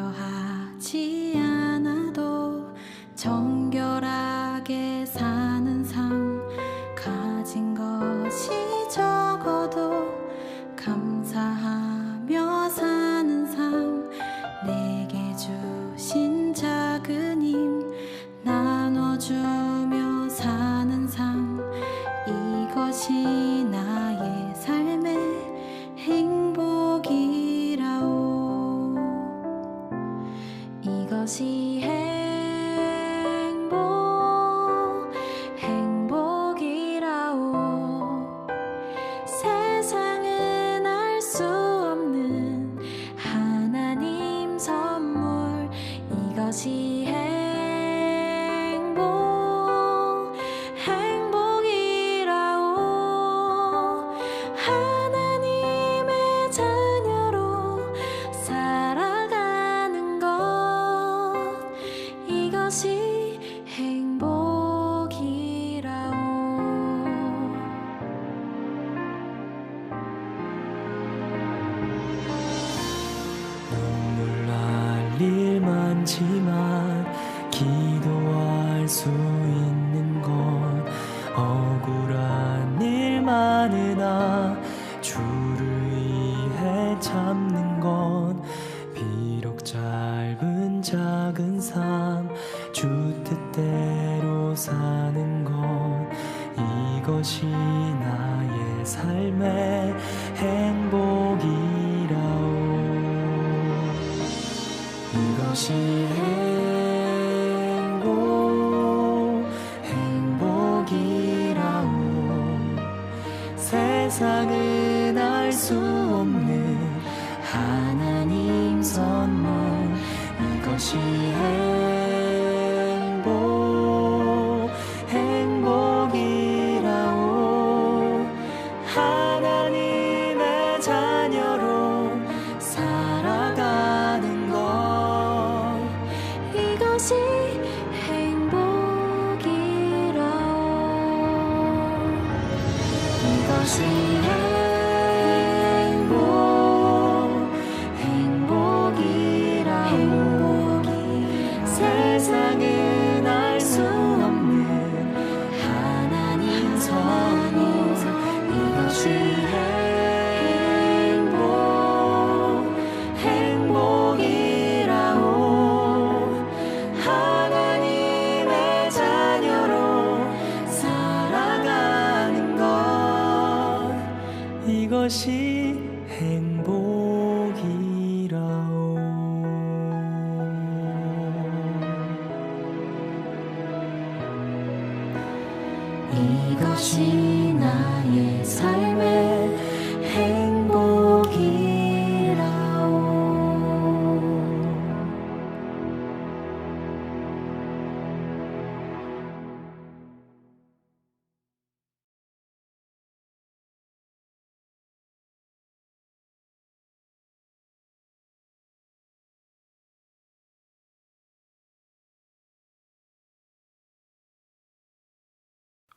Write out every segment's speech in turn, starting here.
화려하지 않아도 정결하게 사는 삶, 가진 것이 적어도 감사하며 사는 삶, 내게 주신 작은 힘 나눠주며 사는 삶, 이것이 나의 삶의 행복이라오. 이것이 행복이라오. 세상은 알 수 없는 하나님 선물, 이것이 행복이라오. 하나님의 자녀로 살아가는 것, 이것이 행복이라오. 눈물 날 일 많지만 기도할 수 있는 것, 억울한 일 많으나 주를 위해 참는 것, 비록 짧은 작은 삶 주 뜻대로 사는 것, 이것이 나의 삶의 행복이라오. 이것이 행복이라오. 세상은 알 수 없는 하나님 선물, 이것이 행복이라오. 하나님의 자녀로 살아가는 것, 이것이 행복이라오. 이것이 행복이라오. 세상은 알 수 없는 하나님 선물, 이것이 행복이라오. 하나님의 자녀로 살아가는 것, 이것이 행복이라오. 이것이 나의 삶의 행복이라오.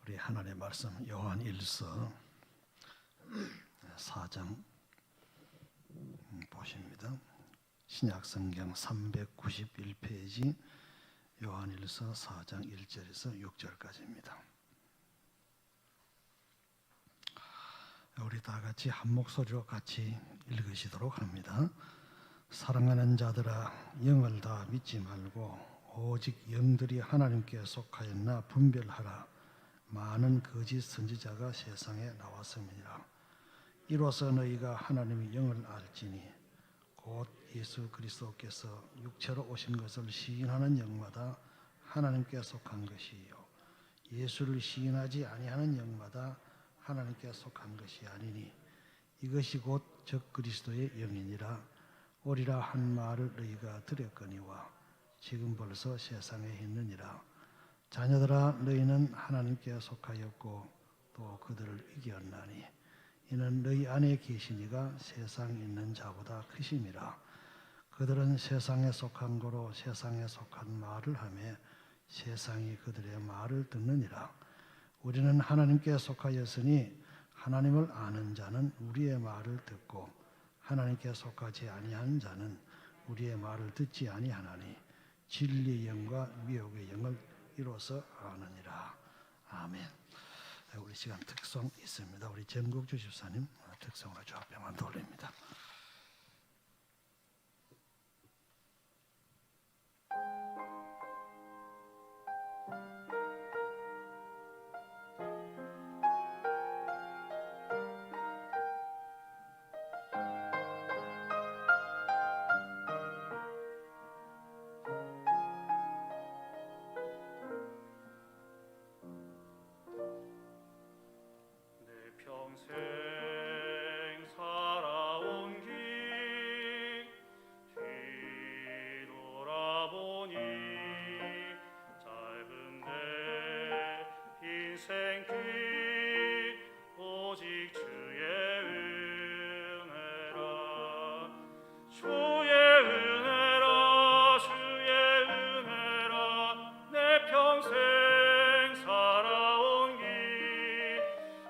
우리 하나님의 말씀 요한 1서 4장 보십니다. 신약성경 391페이지 요한 1서 4장 1절에서 6절까지입니다. 우리 다 같이 한 목소리로 같이 읽으시도록 합니다. 사랑하는 자들아, 영을 다 믿지 말고 오직 영들이 하나님께 속하였나 분별하라. 많은 거짓 선지자가 세상에 나왔음이니라. 이로써 너희가 하나님의 영을 알지니 곧 예수 그리스도께서 육체로 오신 것을 시인하는 영마다 하나님께 속한 것이요, 예수를 시인하지 아니하는 영마다 하나님께 속한 것이 아니니 이것이 곧 적 그리스도의 영이니라. 오리라 한 말을 너희가 들었거니와 지금 벌써 세상에 있느니라. 자녀들아, 너희는 하나님께 속하였고 또 그들을 이겼나니 이는 너희 안에 계시니가 세상에 있는 자보다 크심이라. 그들은 세상에 속한 거로 세상에 속한 말을 하며 세상이 그들의 말을 듣느니라. 우리는 하나님께 속하였으니 하나님을 아는 자는 우리의 말을 듣고 하나님께 속하지 아니한 자는 우리의 말을 듣지 아니하나니 진리의 영과 미혹의 영을 이로써 아느니라. 아멘. 우리 시간 특송 있습니다. 우리 정국주 집사님 특송으로 주 앞에만 돌립니다. 평생 살아온 길 뒤돌아보니 짧은 내 인생 길 오직 주의 은혜라 주의 은혜라 주의 은혜라 내 평생 살아온 길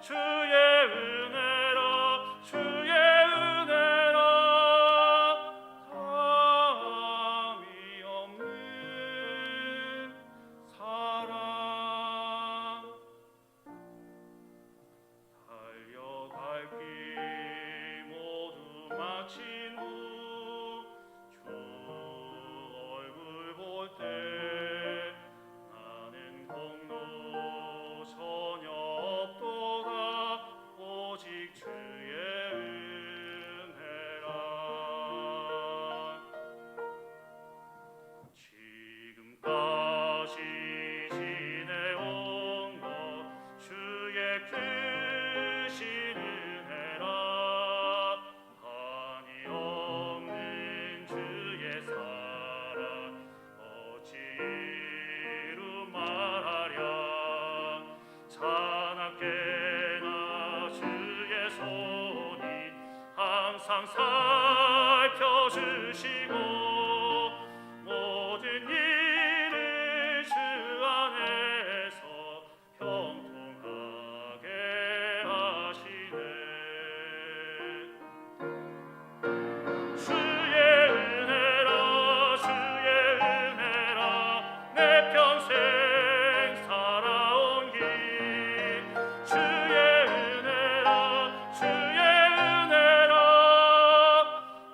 주의 은혜라 주의 은혜라 다함이 없는 사랑 달려갈 길 모두 마친 후 주 얼굴 볼 때 나는 공로 전혀 없도다 오직 주의 은혜라 지금까지 지내온 것 주의 크신 은혜라 한이 없는 주의 사랑 어찌 이루 말하랴 자나깨나 주의 손이 항상 살펴주시고 모든 일을 주 안에서 형통하게 하시네 주의 은혜라 주의 은혜라 내 평생 살아온 길 주의 은혜라 주의 은혜라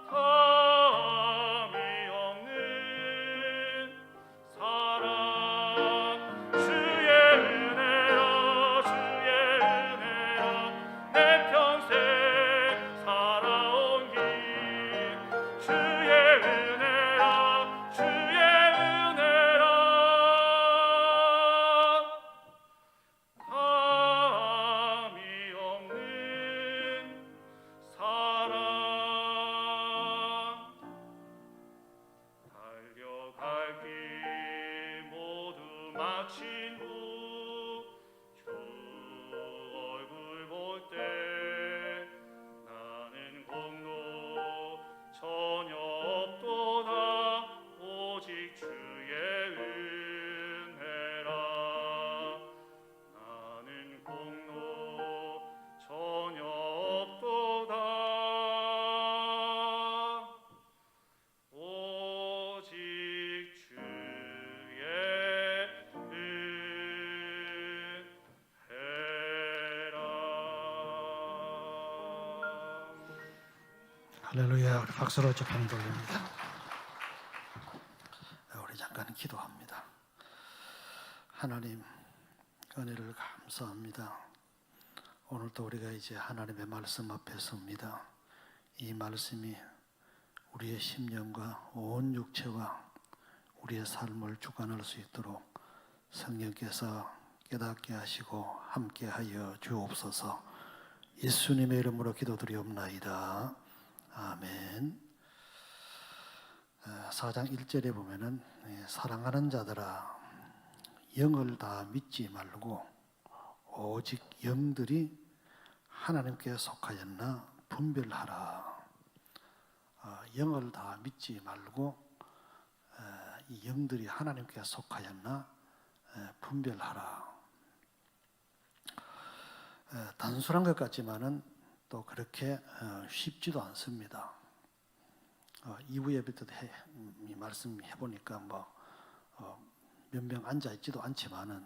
다함이 없는 사랑 주의 은혜라 주의 은혜라 내 평생 살아온 길 주의 은혜라 주의 은혜라 다함이 없는 사랑 달려갈 길 모두 마친 후 주 얼굴 볼 때 나는 공로 전혀 없도다 오직 주의 은혜라 나는 공로 전혀 없도다 오직 주의 은혜라 할렐루야. 우리 박수로 주 앞에만 돌립니다. 우리 잠깐 기도합니다. 하나님 은혜를 감사합니다. 오늘도 우리가 이제 하나님의 말씀 앞에 섭니다. 이 말씀이 우리의 심령과 온 육체와 우리의 삶을 주관할 수 있도록 성령께서 깨닫게 하시고 함께하여 주옵소서. 예수님의 이름으로 기도드리옵나이다. 아멘. 4장 1절에 보면은 사랑하는 자들아 영을 다 믿지 말고 오직 영들이 하나님께 속하였나 분별하라. 영을 다 믿지 말고 이 영들이 하나님께 속하였나 분별하라. 단순한 것 같지만은 또 그렇게 쉽지도 않습니다. 2부 예배 때 말씀해 보니까 몇 명 앉아 있지도 않지만은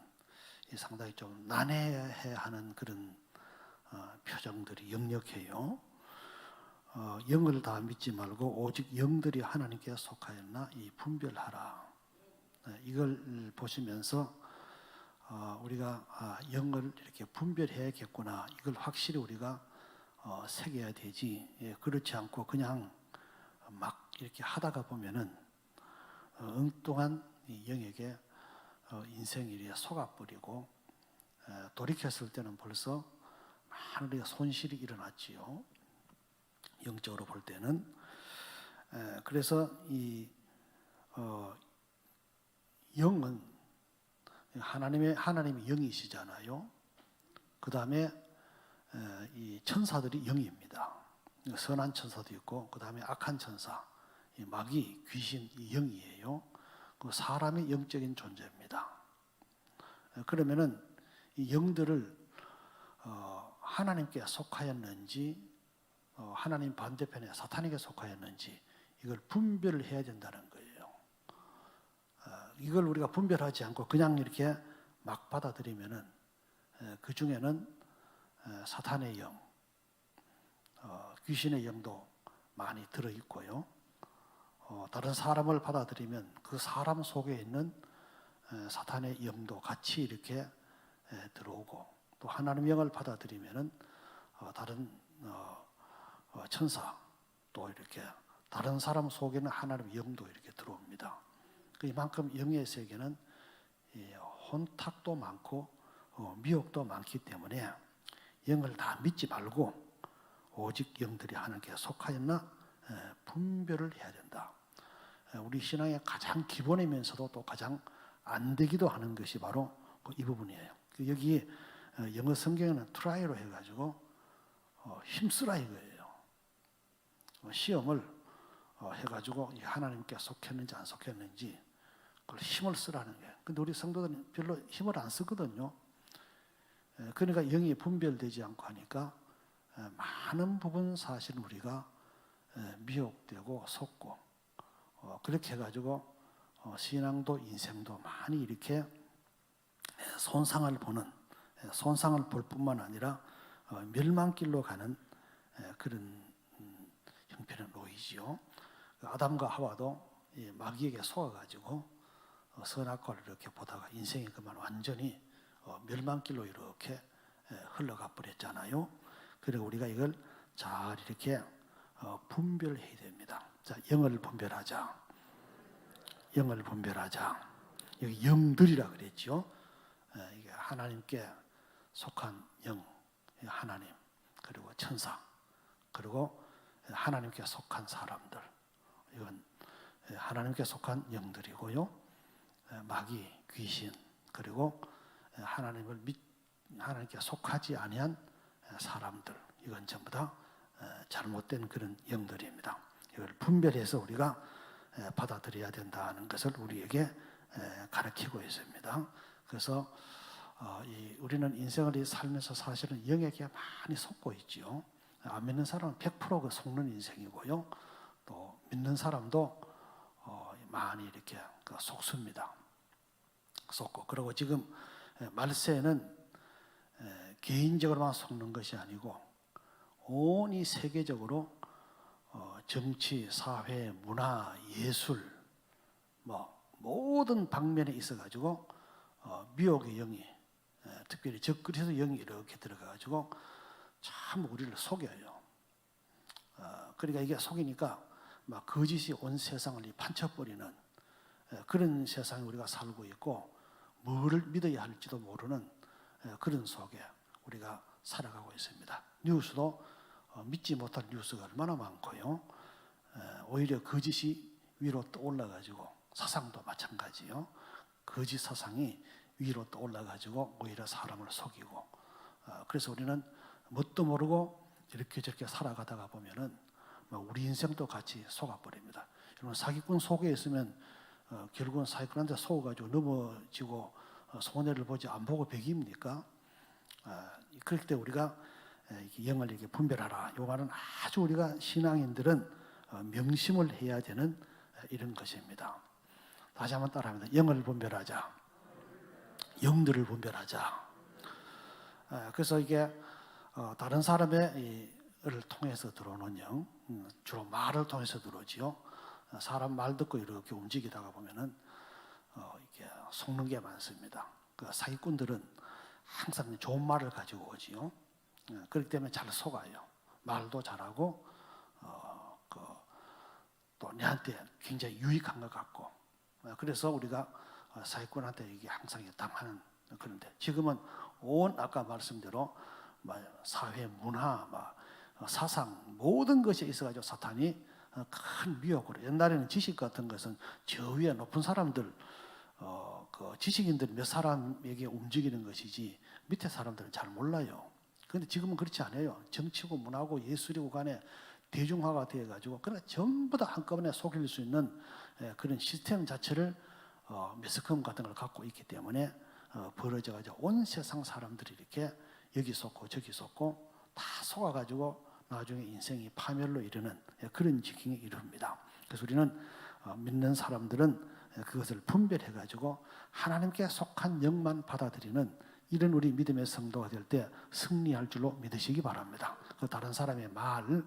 상당히 좀 난해해하는 그런 표정들이 역력해요. 영을 다 믿지 말고 오직 영들이 하나님께 속하였나 이 분별하라. 이걸 보시면서 우리가 영을 이렇게 분별해야겠구나. 이걸 확실히 우리가 새겨야 되지. 그렇지 않고 그냥 막 이렇게 하다가 보면은 엉뚱한 이 영에게 인생이 이렇게 속아버리고 돌이켰을 때는 벌써 많은 손실이 일어났지요. 영적으로 볼 때는. 그래서 이 영은 하나님이 영이시잖아요. 그 다음에 이 천사들이 영입니다. 선한 천사도 있고 그 다음에 악한 천사, 이 마귀, 귀신, 이 영이에요. 그 사람의 영적인 존재입니다. 그러면은 이 영들을 하나님께 속하였는지 하나님 반대편에 사탄에게 속하였는지 이걸 분별을 해야 된다는 거예요. 이걸 우리가 분별하지 않고 그냥 이렇게 막 받아들이면은 그 중에는 사탄의 영, 귀신의 영도 많이 들어 있고요. 다른 사람을 받아들이면 그 사람 속에 있는 사탄의 영도 같이 이렇게 들어오고 또 하나님의 영을 받아들이면은 다른 천사 또 이렇게 다른 사람 속에는 하나님의 영도 이렇게 들어옵니다. 이만큼 영의 세계는 혼탁도 많고 미혹도 많기 때문에 영을 다 믿지 말고 오직 영들이 하나님께 속하였나 분별을 해야 된다. 우리 신앙의 가장 기본이면서도 또 가장 안 되기도 하는 것이 바로 이 부분이에요. 여기 영어 성경에는 트라이로 해가지고 힘쓰라 이거예요. 시험을 해가지고 하나님께 속했는지 안 속했는지 그걸 힘을 쓰라는 거예요. 근데 우리 성도들은 별로 힘을 안 쓰거든요. 그러니까 영이 분별되지 않고 하니까 많은 부분 사실은 우리가 미혹되고 속고 그렇게 해가지고 신앙도 인생도 많이 이렇게 손상을 볼 뿐만 아니라 멸망길로 가는 그런 형편에 놓이지요. 아담과 하와도 마귀에게 속아가지고 선악과를 이렇게 보다가 인생이 그만 완전히 멸망길로 이렇게 흘러가 버렸잖아요. 그리고 우리가 이걸 잘 이렇게 분별해야 됩니다. 자, 영을 분별하자. 영을 분별하자. 여기 영들이라 그랬죠. 이게 하나님께 속한 영, 하나님, 그리고 천사, 그리고 하나님께 속한 사람들. 이건 하나님께 속한 영들이고요. 마귀, 귀신, 그리고 하나님께 속하지 아니한 사람들. 이건 전부 다 잘못된 그런 영들입니다. 이걸 분별해서 우리가 받아들여야 된다는 것을 우리에게 가르치고 있습니다. 그래서 우리는 인생을 살면서 사실은 영에게 많이 속고 있지요. 안 믿는 사람은 100% 속는 인생이고요. 또 믿는 사람도 많이 이렇게 속습니다. 속고 그리고 지금 말세는 개인적으로만 속는 것이 아니고 온 이 세계적으로 정치, 사회, 문화, 예술 모든 방면에 있어가지고 미혹의 영이 특별히 적그리스도 영이 이렇게 들어가가지고 참 우리를 속여요. 그러니까 이게 속이니까 막 거짓이 온 세상을 판쳐버리는 그런 세상에 우리가 살고 있고 뭐를 믿어야 할지도 모르는 그런 속에 우리가 살아가고 있습니다. 뉴스도 믿지 못할 뉴스가 얼마나 많고요. 오히려 거짓이 위로 떠올라가지고 사상도 마찬가지요. 거짓 사상이 위로 떠올라가지고 오히려 사람을 속이고 그래서 우리는 뭣도 모르고 이렇게 저렇게 살아가다가 보면은 우리 인생도 같이 속아버립니다. 여러분 사기꾼 속에 있으면 결국은 사기꾼한테 속아가지고 넘어지고 손해를 보지 안 보고 백입니까? 그럴 때 우리가 영을 이렇게 분별하라. 이 말은 아주 우리가 신앙인들은 명심을 해야 되는 이런 것입니다. 다시 한번 따라합니다. 영을 분별하자. 영들을 분별하자. 그래서 이게 다른 사람의 을 통해서 들어오는 영, 주로 말을 통해서 들어오지요. 사람 말 듣고 이렇게 움직이다가 보면은 이게 속는 게 많습니다. 그 사기꾼들은 항상 좋은 말을 가지고 오지요. 그렇기 때문에 잘 속아요. 말도 잘하고 또 내한테 굉장히 유익한 것 같고. 그래서 우리가 사기꾼한테 이게 항상 당하는 그런데 지금은 아까 말씀대로 사회 문화, 사상 모든 것에 있어가지고 사탄이 큰 미혹으로 옛날에는 지식 같은 것은 저 위에 높은 사람들 그 지식인들 몇 사람에게 움직이는 것이지 밑에 사람들은 잘 몰라요. 그런데 지금은 그렇지 않아요. 정치고 문화고 예술이고 간에 대중화가 되어가지고 그러나 전부 다 한꺼번에 속일 수 있는 그런 시스템 자체를 매스컴 같은 걸 갖고 있기 때문에 벌어져가지고 온 세상 사람들이 이렇게 여기 속고 저기 속고 다 속아가지고 나중에 인생이 파멸로 이르는 그런 지경에 이릅니다. 그래서 우리는 믿는 사람들은 그것을 분별해가지고 하나님께 속한 영만 받아들이는 이런 우리 믿음의 성도가 될 때 승리할 줄로 믿으시기 바랍니다. 그 다른 사람의 말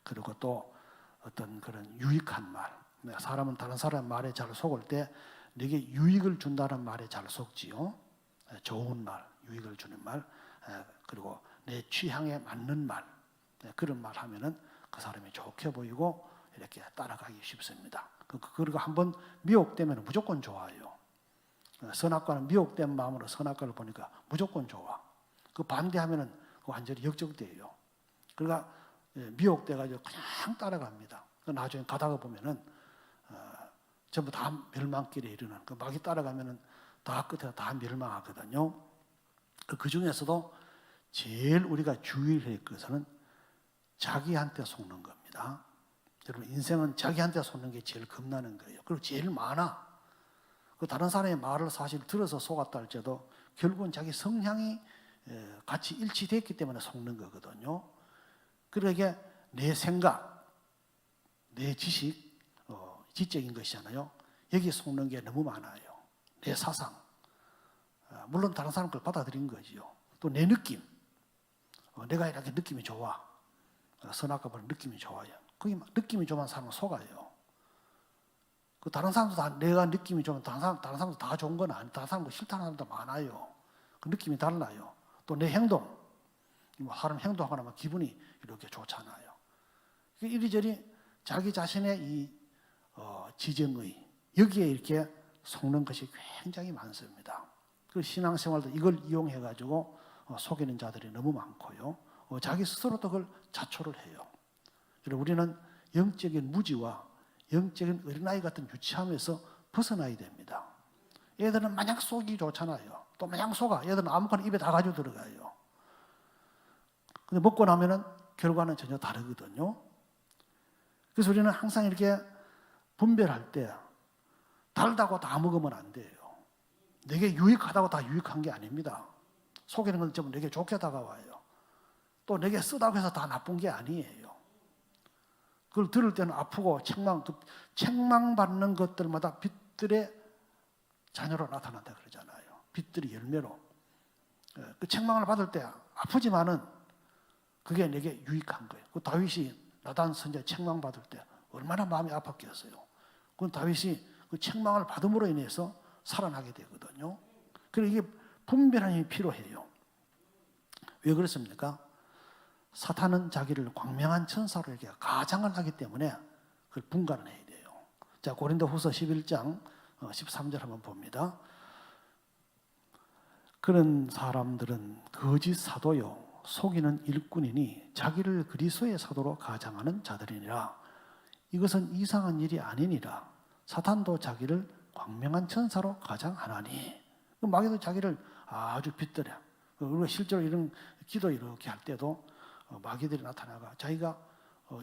그리고 또 어떤 그런 유익한 말, 사람은 다른 사람 말에 잘 속을 때 내게 유익을 준다는 말에 잘 속지요. 좋은 말, 유익을 주는 말, 그리고 내 취향에 맞는 말, 그런 말 하면은 그 사람이 좋게 보이고 이렇게 따라가기 쉽습니다. 그리고 한번 미혹되면 무조건 좋아요. 선악과는 미혹된 마음으로 선악과를 보니까 무조건 좋아. 그 반대하면은 완전히 역적돼요. 그러니까 미혹돼가지고 그냥 따라갑니다. 나중에 가다가 보면은 전부 다 멸망길에 이르는 그 막이 따라가면은 다 끝에 다 멸망하거든요. 그 중에서도 제일 우리가 주의해야 할 것은 자기한테 속는 겁니다. 여러분 인생은 자기한테 속는 게 제일 겁나는 거예요. 그리고 제일 많아. 그 다른 사람의 말을 사실 들어서 속았다 할지라도 결국은 자기 성향이 같이 일치됐기 때문에 속는 거거든요. 그러게 내 생각, 내 지식, 지적인 것이잖아요. 여기 속는 게 너무 많아요. 내 사상, 물론 다른 사람 걸 받아들인 거지요. 또 내 느낌, 내가 이렇게 느낌이 좋아. 선악과 보는 느낌이 좋아요. 거기 느낌이 좋은 사람은 속아요. 그 다른 사람도 다 내가 느낌이 좋으면 다른 사람도 다 좋은 건 아니에요. 다른 사람도 싫다는 사람도 많아요. 그 느낌이 달라요. 또 내 행동, 사람 행동하고 나면 기분이 이렇게 좋잖아요. 이리저리 자기 자신의 이 지정의 여기에 이렇게 속는 것이 굉장히 많습니다. 그 신앙생활도 이걸 이용해 가지고 속이는 자들이 너무 많고요. 자기 스스로도 그걸 자초를 해요. 그래서 우리는 영적인 무지와 영적인 어린아이 같은 유치함에서 벗어나야 됩니다. 얘들은 마냥 속이 좋잖아요. 또 마냥 속아. 얘들은 아무거나 입에 다 가지고 들어가요. 근데 먹고 나면은 결과는 전혀 다르거든요. 그래서 우리는 항상 이렇게 분별할 때 달다고 다 먹으면 안 돼요. 내게 유익하다고 다 유익한 게 아닙니다. 속이는 건 좀 내게 좋게 다가와요. 또 내게 쓰다고 해서 다 나쁜 게 아니에요. 그걸 들을 때는 아프고 책망받는 것들마다 빛들의 자녀로 나타난다 그러잖아요. 빛들이 열매로. 그 책망을 받을 때 아프지만은 그게 내게 유익한 거예요. 그 다윗이 나단 선지자 책망받을 때 얼마나 마음이 아팠겠어요. 그건 다윗이 그 책망을 받음으로 인해서 살아나게 되거든요. 그래서 이게 분별하는 힘이 필요해요. 왜 그렇습니까? 사탄은 자기를 광명한 천사로 이렇게 가장을 하기 때문에 그걸 분간을 해야 돼요. 자, 고린도후서 11장 13절 한번 봅니다. 그런 사람들은 거짓 사도요 속이는 일꾼이니 자기를 그리스도의 사도로 가장하는 자들이니라. 이것은 이상한 일이 아니니라. 사탄도 자기를 광명한 천사로 가장하나니. 마귀도 자기를 아주 빛들여 우리가 실제로 이런 기도 이렇게 할 때도 마귀들이 나타나가 자기가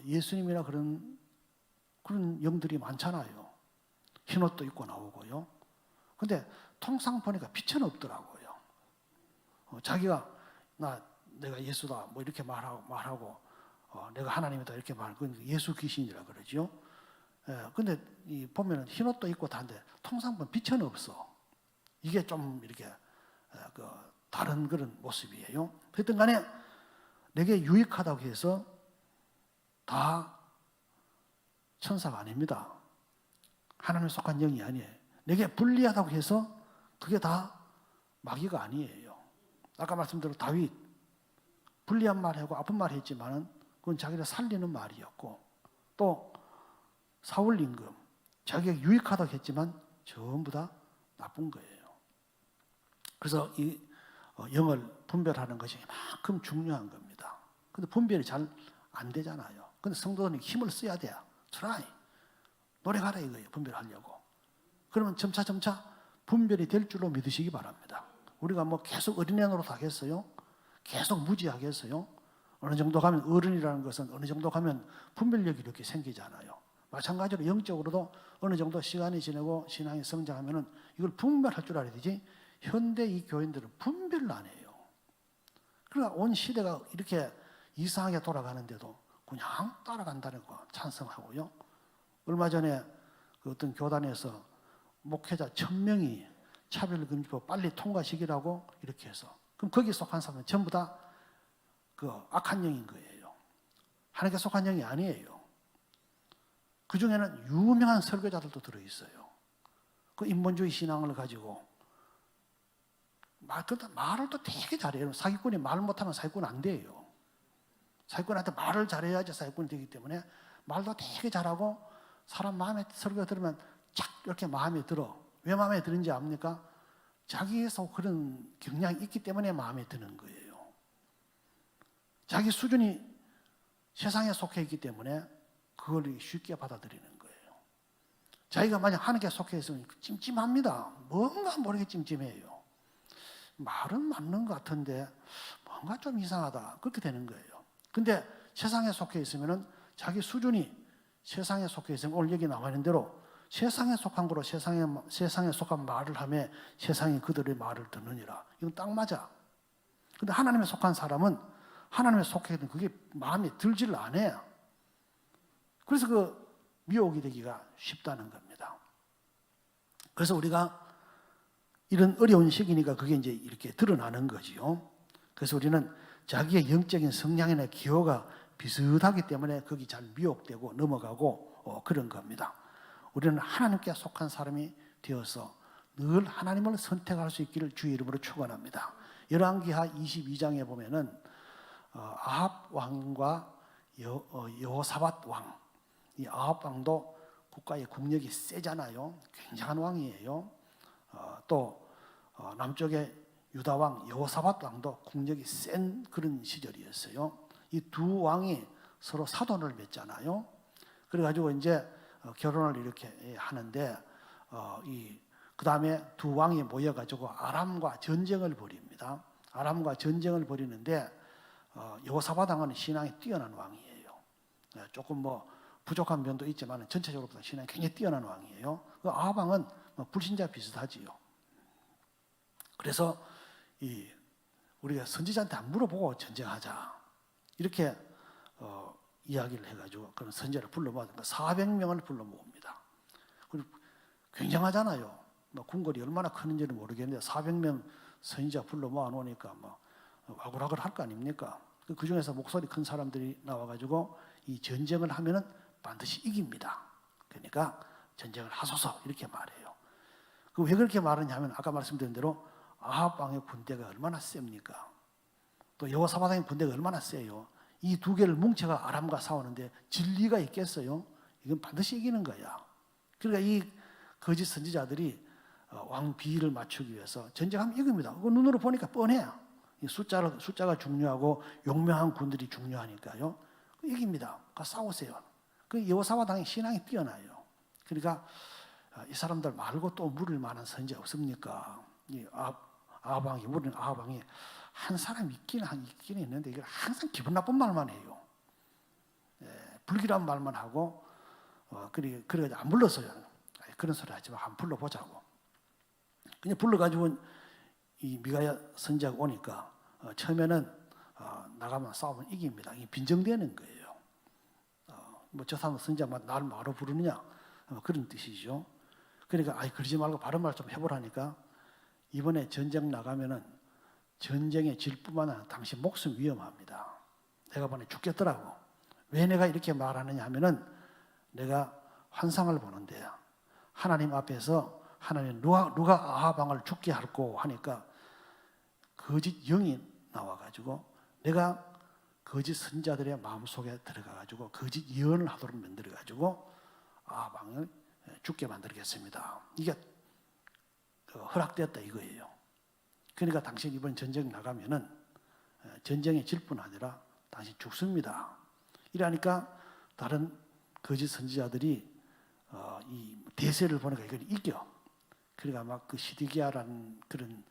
예수님이나 그런 영들이 많잖아요. 흰 옷도 입고 나오고요. 근데 통상 보니까 빛은 없더라고요. 자기가 내가 예수다 뭐 이렇게 말하고 내가 하나님이다 이렇게 그건 예수 귀신이라 그러죠. 근데 보면은 흰 옷도 입고 다는데 통상 보면 빛은 없어. 이게 좀 이렇게 다른 그런 모습이에요. 그랬든 간에 내게 유익하다고 해서 다 천사가 아닙니다. 하나님에 속한 영이 아니에요. 내게 불리하다고 해서 그게 다 마귀가 아니에요. 아까 말씀대로 다윗 불리한 말하고 아픈 말 했지만은 그건 자기를 살리는 말이었고, 또 사울 임금 자기에게 유익하다고 했지만 전부 다 나쁜 거예요. 그래서 이 영을 분별하는 것이 이만큼 중요한 겁니다. 근데 분별이 잘 안 되잖아요. 근데 성도들이 힘을 써야 돼요. 트라이. 노력하라 이거예요. 분별하려고. 그러면 점차 분별이 될 줄로 믿으시기 바랍니다. 우리가 뭐 계속 어린애 노릇 하겠어요? 계속 무지하겠어요? 어느 정도 가면 어른이라는 것은 어느 정도 가면 분별력이 이렇게 생기잖아요. 마찬가지로 영적으로도 어느 정도 시간이 지나고 신앙이 성장하면은 이걸 분별할 줄 알아야 되지. 현대 이 교인들은 분별을 안 해요. 그러니까 온 시대가 이렇게 이상하게 돌아가는데도 그냥 따라간다는 거 찬성하고요. 얼마 전에 그 어떤 교단에서 목회자 1000명이 차별금지법 빨리 통과시키라고 이렇게 해서, 그럼 거기 속한 사람은 전부 다 그 악한 영인 거예요. 하나님께 속한 영이 아니에요. 그 중에는 유명한 설교자들도 들어있어요. 그 인본주의 신앙을 가지고 말을 또 되게 잘해요. 사기꾼이 말 못하면 사기꾼 안 돼요. 사기꾼한테 말을 잘해야지 사기꾼이 되기 때문에 말도 되게 잘하고 사람 마음에 설교 들으면 쫙 이렇게 마음에 들어. 왜 마음에 드는지 압니까? 자기에서 그런 경향이 있기 때문에 마음에 드는 거예요. 자기 수준이 세상에 속해 있기 때문에 그걸 쉽게 받아들이는 거예요. 자기가 만약 하나님께 속해 있으면 찜찜합니다. 뭔가 모르게 찜찜해요. 말은 맞는 것 같은데 뭔가 좀 이상하다. 그렇게 되는 거예요. 근데 세상에 속해 있으면은 자기 수준이 세상에 속해 있으면 오늘 여기 나와 있는 대로 세상에 속한 거로 세상에 속한 말을 하며 세상이 그들의 말을 듣느니라. 이건 딱 맞아. 근데 하나님에 속한 사람은 하나님에 속해 있는 그게 마음에 들지를 않아요. 그래서 그 미혹이 되기가 쉽다는 겁니다. 그래서 우리가 이런 어려운 시기니까 그게 이제 이렇게 드러나는 거지요. 그래서 우리는 자기의 영적인 성향이나 기호가 비슷하기 때문에 거기 잘 미혹되고 넘어가고 그런 겁니다. 우리는 하나님께 속한 사람이 되어서 늘 하나님을 선택할 수 있기를 주의 이름으로 축원합니다. 열왕기하 22장에 보면은 아합 왕과 여호사밧 왕, 이 아합 왕도 국가의 국력이 세잖아요. 굉장한 왕이에요. 또 남쪽의 유다 왕 여호사밧 왕도 국력이 센 그런 시절이었어요. 이 두 왕이 서로 사돈을 맺잖아요. 그래가지고 이제 결혼을 이렇게 하는데 그 다음에 두 왕이 모여가지고 아람과 전쟁을 벌입니다. 아람과 전쟁을 벌이는데 여호사밧 왕은 신앙이 뛰어난 왕이에요. 조금 뭐 부족한 면도 있지만 전체적으로 신앙이 굉장히 뛰어난 왕이에요. 그 아합 왕은 불신자 비슷하지요. 그래서 우리가 선지자한테 안 물어보고 전쟁하자 이렇게 이야기를 해가지고 그런 선지자를 불러 모았는데 400명을 불러 모읍니다. 그리고 굉장하잖아요. 궁궐이 얼마나 크는지는 모르겠는데 400명 선지자 불러 모아 놓으니까 와글와글 할 거 아닙니까? 그 중에서 목소리 큰 사람들이 나와가지고 이 전쟁을 하면은 반드시 이깁니다. 그러니까 전쟁을 하소서 이렇게 말해요. 그 왜 그렇게 말하냐면 아까 말씀드린 대로 아합 왕의 군대가 얼마나 셉니까? 또 여호사밧 왕의 군대가 얼마나 세요? 이 두 개를 뭉쳐가 아람과 싸우는데 진리가 있겠어요? 이건 반드시 이기는 거야. 그러니까 이 거짓 선지자들이 왕 비위를 맞추기 위해서 전쟁하면 이깁니다. 그거 눈으로 보니까 뻔해요. 숫자가 중요하고 용맹한 군들이 중요하니까요. 이깁니다. 가서 싸우세요. 그 여호사밧 왕의 신앙이 뛰어나요. 그러니까 이 사람들 말고 또 물을 만한 선지 없습니까? 이 아합 왕이 물은 아합 왕이 한 사람이 있긴 있는데 이걸 항상 기분 나쁜 말만 해요. 불길한 말만 하고 그래 안 불렀어요. 그런 소리 하지 마. 한번 불러보자고. 그냥 불러가지고 이 미가야 선지자가 오니까 처음에는 나가면 싸우면 이깁니다. 이게 빈정되는 거예요. 뭐 저 사람 선지자만 나를 뭐하러 부르느냐 그런 뜻이죠. 그러니까 그러지 말고 바른 말 좀 해보라니까 이번에 전쟁 나가면은 전쟁의 질뿐만 아니라 당신 목숨 위험합니다. 내가 보니 죽겠더라고. 왜 내가 이렇게 말하느냐 하면은 내가 환상을 보는데 하나님 앞에서 하나님 누가 아합 왕을 죽게 할고 하니까 거짓 영이 나와가지고 내가 거짓 선자들의 마음속에 들어가가지고 거짓 예언을 하도록 만들어가지고 아합 왕을 죽게 만들겠습니다. 이게 허락되었다 이거예요. 그러니까 당신 이번 전쟁 나가면은 전쟁의 질뿐 아니라 당신 죽습니다. 이러니까 다른 거짓 선지자들이 이 대세를 보니까 이걸 이겨. 그러니까 막 그 시디기야라는 그런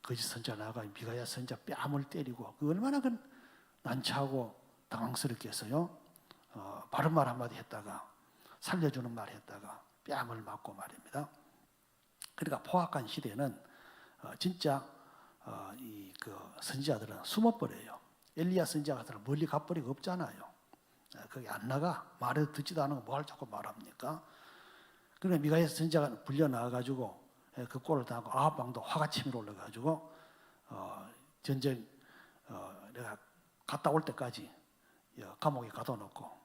거짓 선지자 나가 미가야 선지자 뺨을 때리고 그 얼마나 그 난처하고 당황스럽게 했어요. 바른 말 한마디 했다가 살려주는 말 했다가 뺨을 맞고 말입니다. 그러니까 포악한 시대는 진짜 이 그 선지자들은 숨어버려요. 엘리야 선지자 같은 건 멀리 가버리고 없잖아요. 거기 안 나가. 말을 듣지도 않은 거 뭘 자꾸 말합니까? 그러니까 미가야 선지자가 불려 나와가지고 그 꼴을 당하고 아합 왕도 화가 치밀어 올라가지고 전쟁 내가 갔다 올 때까지 감옥에 가둬놓고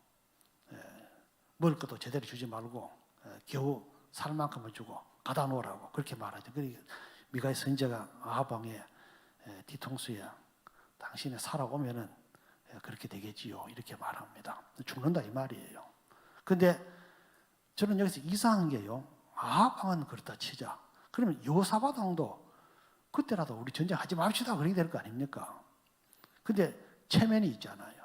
먹을 것도 제대로 주지 말고 겨우 살 만큼을 주고 가다 놓으라고 그렇게 말하죠. 그러니까 미가야 선지자가 아합 왕의 뒤통수에 당신이 살아오면은 그렇게 되겠지요. 이렇게 말합니다. 죽는다 이 말이에요. 근데 저는 여기서 이상한 게요. 아합 왕은 그렇다 치자. 그러면 여호사밧 왕도 그때라도 우리 전쟁하지 맙시다 그렇게 될 거 아닙니까? 근데 체면이 있잖아요.